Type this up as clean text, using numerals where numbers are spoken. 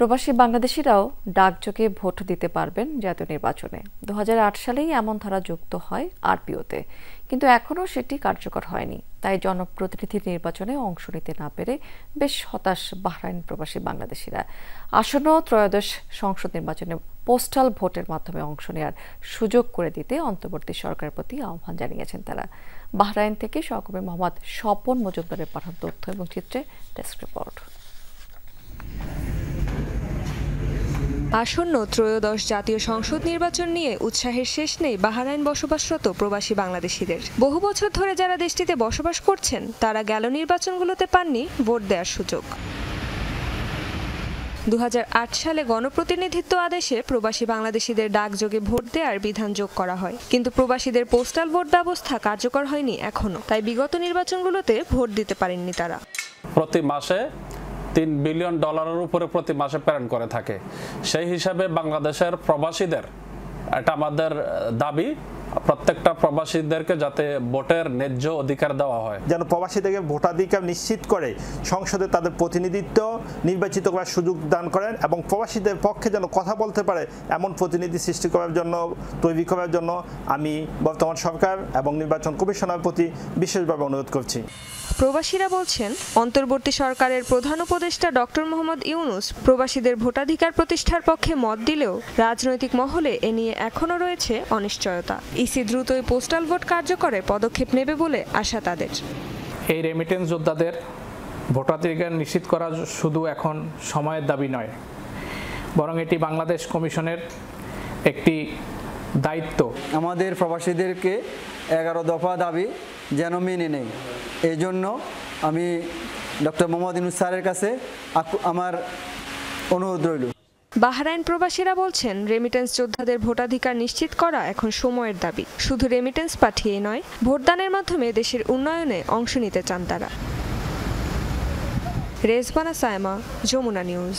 প্রবাসী বাংলাদেশিরাও ডাকযোগে ভোট দিতে পারবেন জাতীয় নির্বাচনে। 2008 সালেই এমন ধারা যুক্ত হয় আরপিওতে, কিন্তু এখনও সেটি কার্যকর হয়নি। তাই জনপ্রতিনিধি নির্বাচনে অংশ নিতে না পেরে বেশ হতাশ বাহরাইন প্রবাসী বাংলাদেশিরা। আসন্ন ত্রয়োদশ সংসদ নির্বাচনে পোস্টাল ভোটের মাধ্যমে অংশ নেওয়ার সুযোগ করে দিতে অন্তর্বর্তী সরকারের প্রতি আহ্বান জানিয়েছেন তারা। বাহরাইন থেকে সহকর্মী মোহাম্মদ স্বপন মজুমদারের পাঠানো তথ্য এবং চিত্রে ডেস্ক রিপোর্ট। আসন্ন ত্রয়োদশ জাতীয় সংসদ নির্বাচন নিয়ে উৎসাহের শেষ নেই বাহরাইন বসবাসরত প্রবাসী বাংলাদেশিদের। বহু বছর ধরে যারা দেশটিতে বসবাস করছেন তারা গেল নির্বাচনগুলোতে পাননি ভোট দেওয়ার সুযোগ। 2008 সালে গণপ্রতিনিধিত্ব আদেশে প্রবাসী বাংলাদেশিদের ডাকযোগে ভোট দেওয়ার বিধান যোগ করা হয়, কিন্তু প্রবাসীদের পোস্টাল ভোট ব্যবস্থা কার্যকর হয়নি এখনো। তাই বিগত নির্বাচনগুলোতে ভোট দিতে পারেননি তারা। প্রতি মাসে $3 বিলিয়ন উপরে প্রতি মাসে প্রেরণ করে থাকে। সেই হিসাবে বাংলাদেশের প্রবাসীদের, এটা আমাদের দাবি, প্রত্যেকটা প্রবাসীদেরকে যাতে ভোটের ন্যায্য অধিকার দেওয়া হয়, যেন প্রবাসীদেরকে ভোটাধিকার নিশ্চিত করে সংসদে তাদের প্রতিনিধিত্ব নির্বাচিত করার সুযোগ দান করেন এবং প্রবাসীদের পক্ষে যেন কথা বলতে পারে এমন প্রতিনিধি সৃষ্টি করার জন্য, তৈরি করার জন্য আমি বর্তমান সরকার এবং নির্বাচন কমিশনের প্রতি বিশেষভাবে অনুরোধ করছি। প্রবাসীরা বলছেন, অন্তর্বর্তী সরকারের প্রধান উপদেষ্টা ডক্টর মোহাম্মদ ইউনূস প্রবাসীদের ভোটাধিকার প্রতিষ্ঠার পক্ষে মত দিলেও রাজনৈতিক মহলে এ নিয়ে এখনও রয়েছে অনিশ্চয়তা। ইসি দ্রুতই পোস্টাল ভোট কার্যকরে পদক্ষেপ নেবে বলে আশা তাদের। এই রেমিটেন্স যোদ্ধাদের ভোটাধিকার নিশ্চিত করা শুধু এখন সময়ের দাবি নয়, বরং এটি বাংলাদেশ কমিশনের একটি দায়িত্ব। আমাদের প্রবাসীদেরকে 11 দফা দাবি যেন মেনে নেই, এই জন্য আমি ডক্টর মোহাম্মদ ইউনূস স্যারের কাছে আমার অনুরোধ রইল। বাহরাইন প্রবাসীরা বলছেন, রেমিটেন্স যোদ্ধাদের ভোটাধিকার নিশ্চিত করা এখন সময়ের দাবি। শুধু রেমিটেন্স পাঠিয়েই নয়, ভোটদানের মাধ্যমে দেশের উন্নয়নে অংশ নিতে চান তারা। রেজবানা সায়মা, যমুনা নিউজ।